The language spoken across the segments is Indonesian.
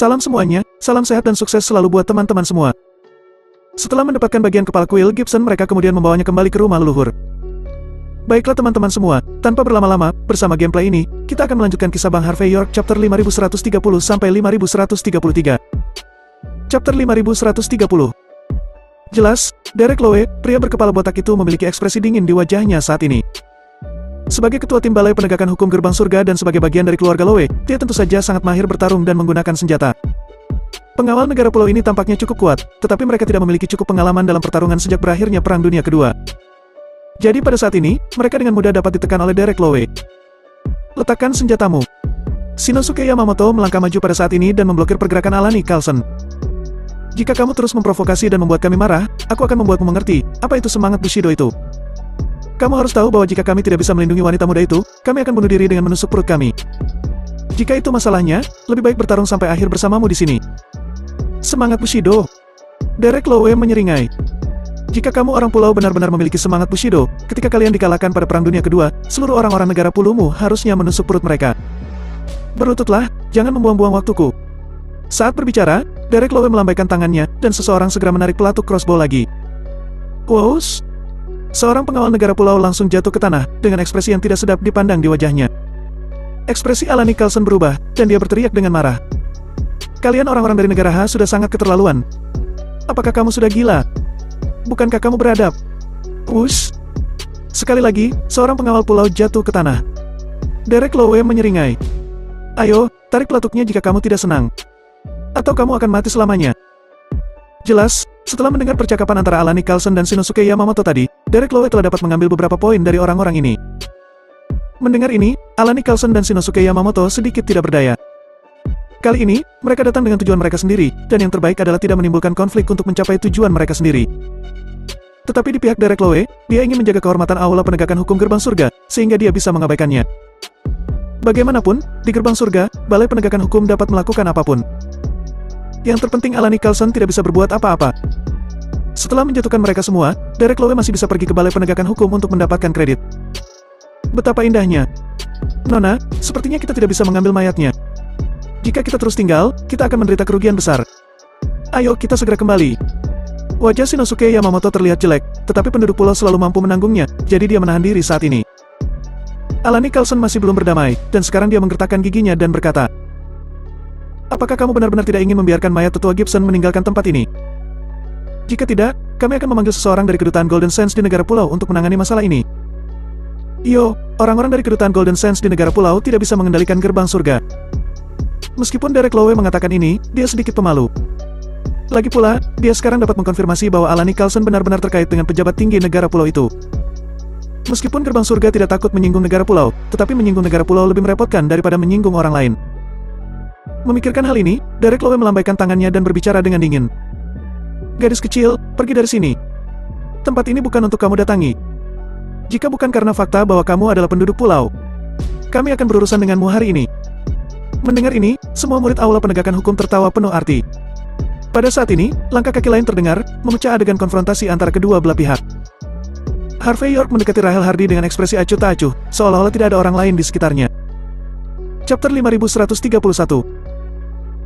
Salam semuanya, salam sehat dan sukses selalu buat teman-teman semua. Setelah mendapatkan bagian kepala kuil Gibson, mereka kemudian membawanya kembali ke rumah leluhur. Baiklah teman-teman semua, tanpa berlama-lama, bersama gameplay ini, kita akan melanjutkan kisah Bang Harvey York chapter 5130 sampai 5133. Chapter 5130. Jelas, Derek Lowe, pria berkepala botak itu memiliki ekspresi dingin di wajahnya saat ini. Sebagai ketua tim Balai Penegakan Hukum Gerbang Surga dan sebagai bagian dari keluarga Lowe, dia tentu saja sangat mahir bertarung dan menggunakan senjata. Pengawal negara pulau ini tampaknya cukup kuat, tetapi mereka tidak memiliki cukup pengalaman dalam pertarungan sejak berakhirnya Perang Dunia Kedua. Jadi pada saat ini, mereka dengan mudah dapat ditekan oleh Derek Lowe. Letakkan senjatamu. Shinosuke Yamamoto melangkah maju pada saat ini dan memblokir pergerakan Alani Carlson. Jika kamu terus memprovokasi dan membuat kami marah, aku akan membuatmu mengerti, apa itu semangat Bushido itu. Kamu harus tahu bahwa jika kami tidak bisa melindungi wanita muda itu, kami akan bunuh diri dengan menusuk perut kami. Jika itu masalahnya, lebih baik bertarung sampai akhir bersamamu di sini. Semangat Bushido. Derek Lowe menyeringai. Jika kamu orang pulau benar-benar memiliki semangat Bushido, ketika kalian dikalahkan pada Perang Dunia Kedua, seluruh orang-orang negara pulumu harusnya menusuk perut mereka. Berlututlah, jangan membuang-buang waktuku. Saat berbicara, Derek Lowe melambaikan tangannya, dan seseorang segera menarik pelatuk crossbow lagi. Wows! Seorang pengawal negara pulau langsung jatuh ke tanah, dengan ekspresi yang tidak sedap dipandang di wajahnya. Ekspresi Alani Carlson berubah, dan dia berteriak dengan marah. Kalian orang-orang dari negara H sudah sangat keterlaluan. Apakah kamu sudah gila? Bukankah kamu beradab? Wush! Sekali lagi, seorang pengawal pulau jatuh ke tanah. Derek Lowe menyeringai. Ayo, tarik pelatuknya jika kamu tidak senang. Atau kamu akan mati selamanya. Jelas, setelah mendengar percakapan antara Alani Carlson dan Shinosuke Yamamoto tadi, Derek Lowe telah dapat mengambil beberapa poin dari orang-orang ini. Mendengar ini, Alani Carlson dan Shinosuke Yamamoto sedikit tidak berdaya. Kali ini, mereka datang dengan tujuan mereka sendiri, dan yang terbaik adalah tidak menimbulkan konflik untuk mencapai tujuan mereka sendiri. Tetapi di pihak Derek Lowe, dia ingin menjaga kehormatan Aula Penegakan Hukum Gerbang Surga, sehingga dia bisa mengabaikannya. Bagaimanapun, di Gerbang Surga, Balai Penegakan Hukum dapat melakukan apapun. Yang terpenting Alani Carlson tidak bisa berbuat apa-apa. Setelah menjatuhkan mereka semua, Derek Lowe masih bisa pergi ke Balai Penegakan Hukum untuk mendapatkan kredit. Betapa indahnya. Nona, sepertinya kita tidak bisa mengambil mayatnya. Jika kita terus tinggal, kita akan menderita kerugian besar. Ayo kita segera kembali. Wajah Shinosuke Yamamoto terlihat jelek, tetapi penduduk pulau selalu mampu menanggungnya, jadi dia menahan diri saat ini. Alani Carlson masih belum berdamai, dan sekarang dia menggertakkan giginya dan berkata, apakah kamu benar-benar tidak ingin membiarkan mayat tetua Gibson meninggalkan tempat ini? Jika tidak, kami akan memanggil seseorang dari kedutaan Golden Sands di negara pulau untuk menangani masalah ini. Yo, orang-orang dari kedutaan Golden Sands di negara pulau tidak bisa mengendalikan gerbang surga. Meskipun Derek Lowe mengatakan ini, dia sedikit pemalu. Lagi pula, dia sekarang dapat mengkonfirmasi bahwa Alani Carlson benar-benar terkait dengan pejabat tinggi negara pulau itu. Meskipun gerbang surga tidak takut menyinggung negara pulau, tetapi menyinggung negara pulau lebih merepotkan daripada menyinggung orang lain. Memikirkan hal ini, Derek Lowe melambaikan tangannya dan berbicara dengan dingin. Gadis kecil, pergi dari sini. Tempat ini bukan untuk kamu datangi. Jika bukan karena fakta bahwa kamu adalah penduduk pulau, kami akan berurusan denganmu hari ini. Mendengar ini, semua murid Aula Penegakan Hukum tertawa penuh arti. Pada saat ini, langkah kaki lain terdengar, memecah adegan konfrontasi antara kedua belah pihak. Harvey York mendekati Rahel Hardy dengan ekspresi acuh tak acuh, seolah-olah tidak ada orang lain di sekitarnya. Chapter 5131.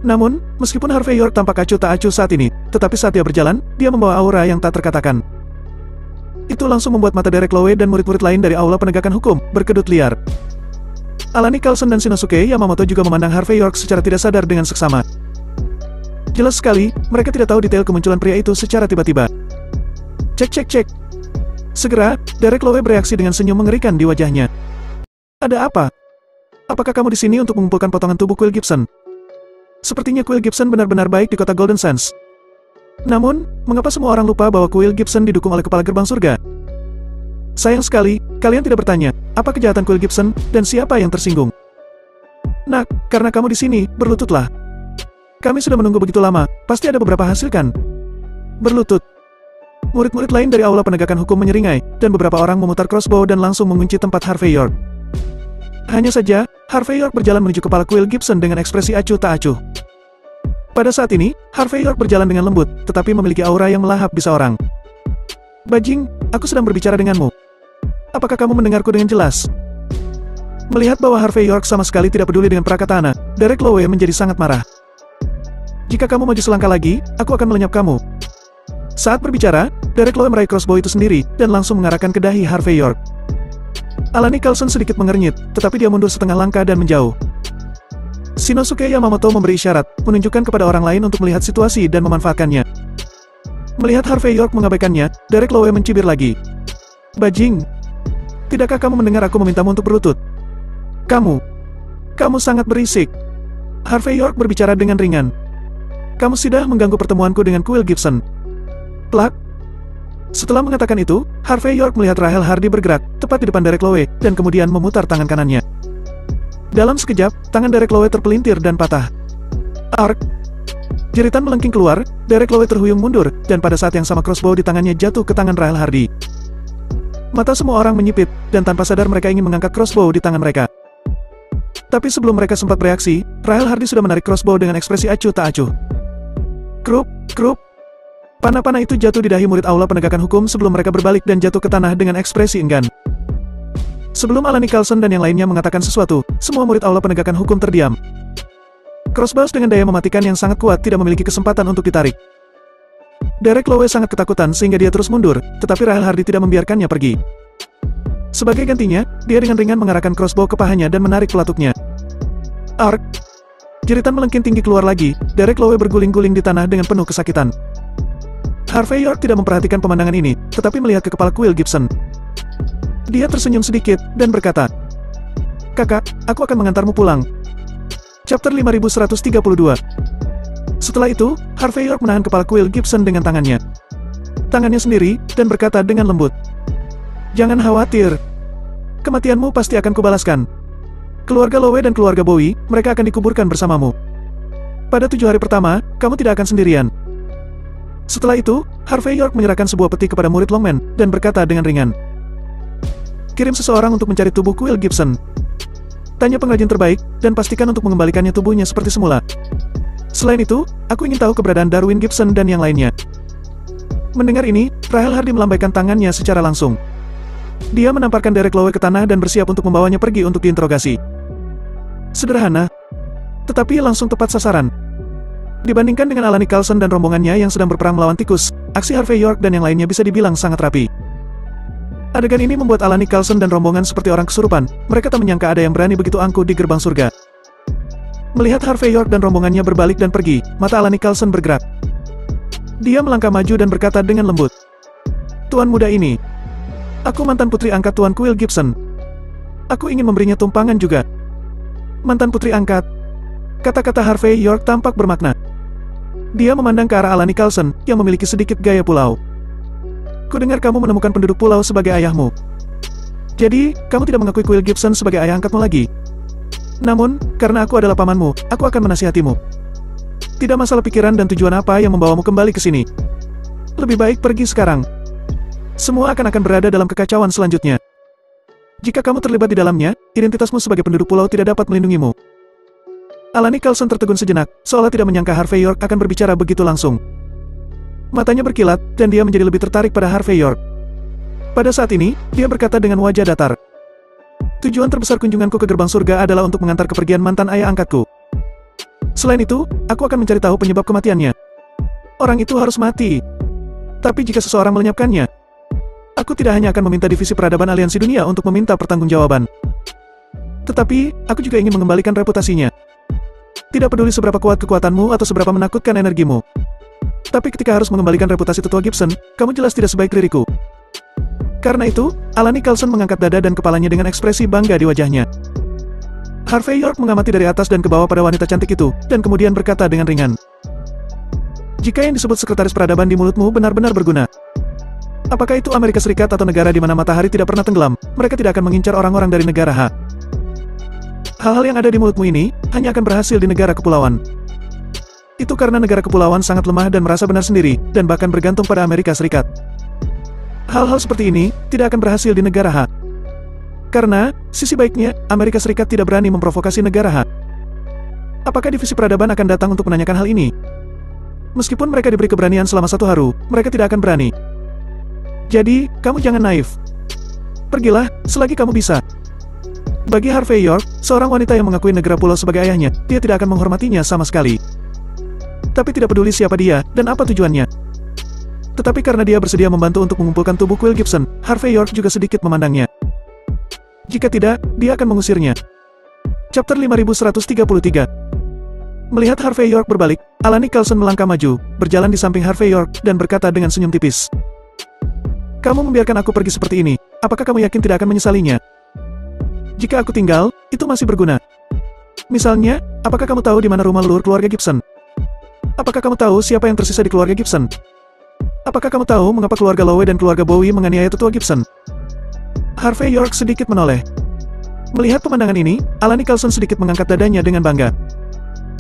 Namun, meskipun Harvey York tampak acuh tak acuh saat ini, tetapi saat dia berjalan, dia membawa aura yang tak terkatakan. Itu langsung membuat mata Derek Lowe dan murid-murid lain dari Aula Penegakan Hukum berkedut liar. Alani Carlson dan Shinosuke Yamamoto juga memandang Harvey York secara tidak sadar dengan seksama. Jelas sekali, mereka tidak tahu detail kemunculan pria itu secara tiba-tiba. Cek. Segera, Derek Lowe bereaksi dengan senyum mengerikan di wajahnya. Ada apa? Apakah kamu di sini untuk mengumpulkan potongan tubuh kuil Gibson? Sepertinya kuil Gibson benar-benar baik di kota Golden Sands. Namun, mengapa semua orang lupa bahwa kuil Gibson didukung oleh kepala gerbang surga? Sayang sekali, kalian tidak bertanya, apa kejahatan kuil Gibson, dan siapa yang tersinggung. Nak, karena kamu di sini, berlututlah. Kami sudah menunggu begitu lama, pasti ada beberapa hasil kan? Berlutut. Murid-murid lain dari Aula Penegakan Hukum menyeringai, dan beberapa orang memutar crossbow dan langsung mengunci tempat Harvey York. Hanya saja, Harvey York berjalan menuju kepala kuil Gibson dengan ekspresi acuh tak acuh. Pada saat ini, Harvey York berjalan dengan lembut, tetapi memiliki aura yang melahap bisa orang. Bajing, aku sedang berbicara denganmu. Apakah kamu mendengarku dengan jelas? Melihat bahwa Harvey York sama sekali tidak peduli dengan Prakatana, Derek Lowe menjadi sangat marah. Jika kamu maju selangkah lagi, aku akan melenyap kamu. Saat berbicara, Derek Lowe meraih crossbow itu sendiri, dan langsung mengarahkan ke dahi Harvey York. Alani Carlson sedikit mengernyit, tetapi dia mundur setengah langkah dan menjauh. Shinosuke Yamamoto memberi isyarat, menunjukkan kepada orang lain untuk melihat situasi dan memanfaatkannya. Melihat Harvey York mengabaikannya, Derek Lowe mencibir lagi. Bajing! Tidakkah kamu mendengar aku memintamu untuk berlutut? Kamu sangat berisik. Harvey York berbicara dengan ringan. Kamu sudah mengganggu pertemuanku dengan Quill Gibson. Plak. Setelah mengatakan itu, Harvey York melihat Rahel Hardy bergerak, tepat di depan Derek Lowe, dan kemudian memutar tangan kanannya. Dalam sekejap, tangan Derek Lowe terpelintir dan patah. Ark! Jeritan melengking keluar, Derek Lowe terhuyung mundur, dan pada saat yang sama crossbow di tangannya jatuh ke tangan Rahel Hardy. Mata semua orang menyipit, dan tanpa sadar mereka ingin mengangkat crossbow di tangan mereka. Tapi sebelum mereka sempat bereaksi, Rahel Hardy sudah menarik crossbow dengan ekspresi acuh tak acuh. Krup, krup. Panah-panah itu jatuh di dahi murid Aula Penegakan Hukum sebelum mereka berbalik dan jatuh ke tanah dengan ekspresi enggan. Sebelum Alani Carlson dan yang lainnya mengatakan sesuatu, semua murid Aula Penegakan Hukum terdiam. Crossbow dengan daya mematikan yang sangat kuat tidak memiliki kesempatan untuk ditarik. Derek Lowe sangat ketakutan sehingga dia terus mundur, tetapi Rahel Hardy tidak membiarkannya pergi. Sebagai gantinya, dia dengan ringan mengarahkan crossbow ke pahanya dan menarik pelatuknya. Ark! Jeritan melengking tinggi keluar lagi, Derek Lowe berguling-guling di tanah dengan penuh kesakitan. Harvey York tidak memperhatikan pemandangan ini, tetapi melihat ke kepala Quill Gibson. Dia tersenyum sedikit, dan berkata, Kakak, aku akan mengantarmu pulang. Chapter 5132. Setelah itu, Harvey York menahan kepala Quill Gibson dengan tangannya sendiri, dan berkata dengan lembut, Jangan khawatir. Kematianmu pasti akan kubalaskan. Keluarga Lowe dan keluarga Bowie, mereka akan dikuburkan bersamamu. Pada 7 hari pertama, kamu tidak akan sendirian. Setelah itu, Harvey York menyerahkan sebuah peti kepada murid Longman, dan berkata dengan ringan, Kirim seseorang untuk mencari tubuh Quill Gibson. Tanya pengrajin terbaik, dan pastikan untuk mengembalikannya tubuhnya seperti semula. Selain itu, aku ingin tahu keberadaan Darwin Gibson dan yang lainnya. Mendengar ini, Rahel Hardy melambaikan tangannya secara langsung. Dia menamparkan Derek Lowe ke tanah dan bersiap untuk membawanya pergi untuk diinterogasi. Sederhana, tetapi langsung tepat sasaran. Dibandingkan dengan Alani Carlson dan rombongannya yang sedang berperang melawan tikus, aksi Harvey York dan yang lainnya bisa dibilang sangat rapi. Adegan ini membuat Alani Carlson dan rombongan seperti orang kesurupan, mereka tak menyangka ada yang berani begitu angkuh di gerbang surga. Melihat Harvey York dan rombongannya berbalik dan pergi, mata Alani Carlson bergerak. Dia melangkah maju dan berkata dengan lembut, Tuan muda ini, aku mantan putri angkat Tuan Quill Gibson. Aku ingin memberinya tumpangan juga. Mantan putri angkat. Kata-kata Harvey York tampak bermakna. Dia memandang ke arah Alani Carlson, yang memiliki sedikit gaya pulau. Kudengar kamu menemukan penduduk pulau sebagai ayahmu. Jadi, kamu tidak mengakui Quill Gibson sebagai ayah angkatmu lagi. Namun, karena aku adalah pamanmu, aku akan menasihatimu. Tidak masalah pikiran dan tujuan apa yang membawamu kembali ke sini. Lebih baik pergi sekarang. Semua akan berada dalam kekacauan selanjutnya. Jika kamu terlibat di dalamnya, identitasmu sebagai penduduk pulau tidak dapat melindungimu. Alani Carlson tertegun sejenak, seolah tidak menyangka Harvey York akan berbicara begitu langsung. Matanya berkilat, dan dia menjadi lebih tertarik pada Harvey York. Pada saat ini, dia berkata dengan wajah datar. Tujuan terbesar kunjunganku ke gerbang surga adalah untuk mengantar kepergian mantan ayah angkatku. Selain itu, aku akan mencari tahu penyebab kematiannya. Orang itu harus mati. Tapi jika seseorang melenyapkannya, aku tidak hanya akan meminta divisi peradaban aliansi dunia untuk meminta pertanggungjawaban. Tetapi, aku juga ingin mengembalikan reputasinya. Tidak peduli seberapa kuat kekuatanmu atau seberapa menakutkan energimu. Tapi ketika harus mengembalikan reputasi tetua Gibson, kamu jelas tidak sebaik diriku. Karena itu, Alani Carlson mengangkat dada dan kepalanya dengan ekspresi bangga di wajahnya. Harvey York mengamati dari atas dan ke bawah pada wanita cantik itu, dan kemudian berkata dengan ringan. Jika yang disebut sekretaris peradaban di mulutmu benar-benar berguna. Apakah itu Amerika Serikat atau negara di mana matahari tidak pernah tenggelam, mereka tidak akan mengincar orang-orang dari negara H. Hal-hal yang ada di mulutmu ini, hanya akan berhasil di negara kepulauan. Itu karena negara kepulauan sangat lemah dan merasa benar sendiri, dan bahkan bergantung pada Amerika Serikat. Hal-hal seperti ini, tidak akan berhasil di negara H. Karena, sisi baiknya, Amerika Serikat tidak berani memprovokasi negara H. Apakah divisi peradaban akan datang untuk menanyakan hal ini? Meskipun mereka diberi keberanian selama 1 hari, mereka tidak akan berani. Jadi, kamu jangan naif. Pergilah, selagi kamu bisa. Bagi Harvey York, seorang wanita yang mengakui negara pulau sebagai ayahnya, dia tidak akan menghormatinya sama sekali. tapi tidak peduli siapa dia dan apa tujuannya. Tetapi karena dia bersedia membantu untuk mengumpulkan tubuh kuil Gibson, Harvey York juga sedikit memandangnya. Jika tidak, dia akan mengusirnya. Chapter 5133. Melihat Harvey York berbalik, Alan Nicholson melangkah maju, berjalan di samping Harvey York, dan berkata dengan senyum tipis. Kamu membiarkan aku pergi seperti ini, apakah kamu yakin tidak akan menyesalinya? Jika aku tinggal, itu masih berguna. Misalnya, apakah kamu tahu di mana rumah leluhur keluarga Gibson? Apakah kamu tahu siapa yang tersisa di keluarga Gibson? Apakah kamu tahu mengapa keluarga Lowe dan keluarga Bowie menganiaya tetua Gibson? Harvey York sedikit menoleh. Melihat pemandangan ini, Alan Nicholson sedikit mengangkat dadanya dengan bangga.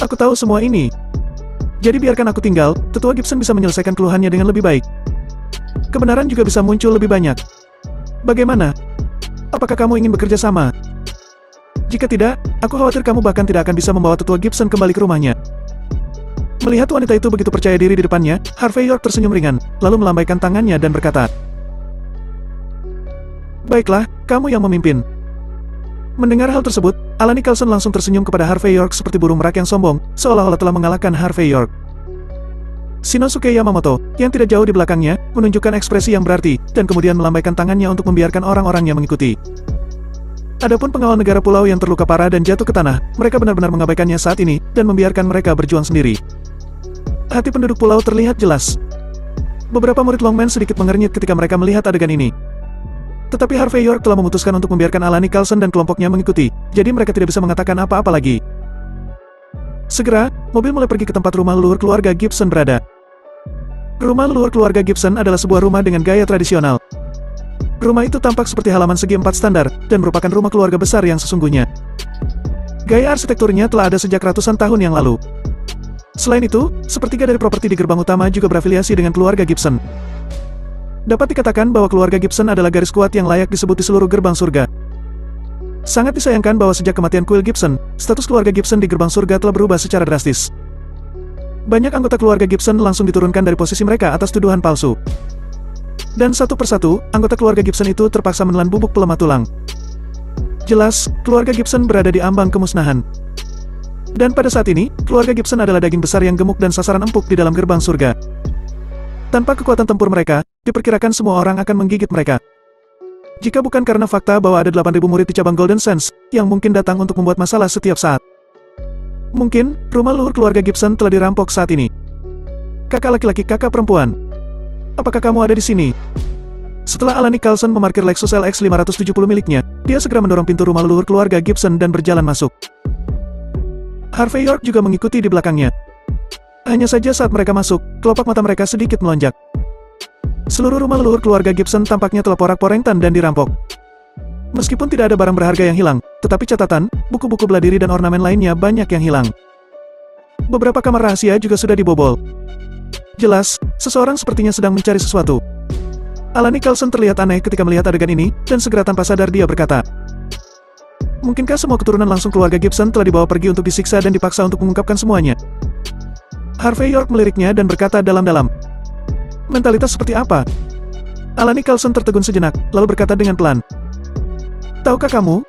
Aku tahu semua ini. Jadi biarkan aku tinggal, tetua Gibson bisa menyelesaikan keluhannya dengan lebih baik. Kebenaran juga bisa muncul lebih banyak. Bagaimana? Apakah kamu ingin bekerja sama? Jika tidak, aku khawatir kamu bahkan tidak akan bisa membawa tetua Gibson kembali ke rumahnya. Melihat wanita itu begitu percaya diri di depannya, Harvey York tersenyum ringan, lalu melambaikan tangannya dan berkata, "Baiklah, kamu yang memimpin." Mendengar hal tersebut, Alan Nicholson langsung tersenyum kepada Harvey York seperti burung merak yang sombong, seolah-olah telah mengalahkan Harvey York. Shinosuke Yamamoto, yang tidak jauh di belakangnya, menunjukkan ekspresi yang berarti, dan kemudian melambaikan tangannya untuk membiarkan orang-orangnya mengikuti. Adapun pengawal negara pulau yang terluka parah dan jatuh ke tanah, mereka benar-benar mengabaikannya saat ini, dan membiarkan mereka berjuang sendiri. Hati penduduk pulau terlihat jelas. Beberapa murid Longman sedikit mengernyit ketika mereka melihat adegan ini. Tetapi Harvey York telah memutuskan untuk membiarkan Alan Nicholson dan kelompoknya mengikuti, jadi mereka tidak bisa mengatakan apa-apa lagi. Segera, mobil mulai pergi ke tempat rumah leluhur keluarga Gibson berada. Rumah leluhur keluarga Gibson adalah sebuah rumah dengan gaya tradisional. Rumah itu tampak seperti halaman segi 4 standar, dan merupakan rumah keluarga besar yang sesungguhnya. Gaya arsitekturnya telah ada sejak ratusan tahun yang lalu. Selain itu, sepertiga dari properti di gerbang utama juga berafiliasi dengan keluarga Gibson. Dapat dikatakan bahwa keluarga Gibson adalah garis kuat yang layak disebut di seluruh gerbang surga. Sangat disayangkan bahwa sejak kematian kuil Gibson, status keluarga Gibson di gerbang surga telah berubah secara drastis. Banyak anggota keluarga Gibson langsung diturunkan dari posisi mereka atas tuduhan palsu. Dan satu persatu, anggota keluarga Gibson itu terpaksa menelan bubuk pelemah tulang. Jelas, keluarga Gibson berada di ambang kemusnahan. Dan pada saat ini, keluarga Gibson adalah daging besar yang gemuk dan sasaran empuk di dalam gerbang surga. Tanpa kekuatan tempur mereka, diperkirakan semua orang akan menggigit mereka. Jika bukan karena fakta bahwa ada 8.000 murid di cabang Golden Sands, yang mungkin datang untuk membuat masalah setiap saat. Mungkin, rumah luhur keluarga Gibson telah dirampok saat ini. Kakak laki-laki, kakak perempuan. Apakah kamu ada di sini? Setelah Alan Nicholson memarkir Lexus LX 570 miliknya, dia segera mendorong pintu rumah leluhur keluarga Gibson dan berjalan masuk. Harvey York juga mengikuti di belakangnya. Hanya saja saat mereka masuk, kelopak mata mereka sedikit melonjak. Seluruh rumah leluhur keluarga Gibson tampaknya telah porak-porengtan dan dirampok. Meskipun tidak ada barang berharga yang hilang, tetapi catatan, buku-buku bela diri dan ornamen lainnya banyak yang hilang. Beberapa kamar rahasia juga sudah dibobol. Jelas, seseorang sepertinya sedang mencari sesuatu. Alan Nicholson terlihat aneh ketika melihat adegan ini, dan segera tanpa sadar dia berkata, "Mungkinkah semua keturunan langsung keluarga Gibson telah dibawa pergi untuk disiksa dan dipaksa untuk mengungkapkan semuanya?" Harvey York meliriknya dan berkata dalam-dalam, "Mentalitas seperti apa?" Alan Nicholson tertegun sejenak, lalu berkata dengan pelan, "Tahukah kamu?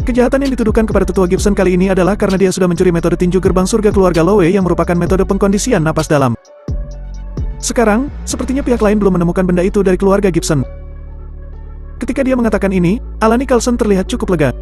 Kejahatan yang dituduhkan kepada tetua Gibson kali ini adalah karena dia sudah mencuri metode tinju gerbang surga keluarga Lowe yang merupakan metode pengkondisian napas dalam. Sekarang, sepertinya pihak lain belum menemukan benda itu dari keluarga Gibson." Ketika dia mengatakan ini, Alan Nicholson terlihat cukup lega.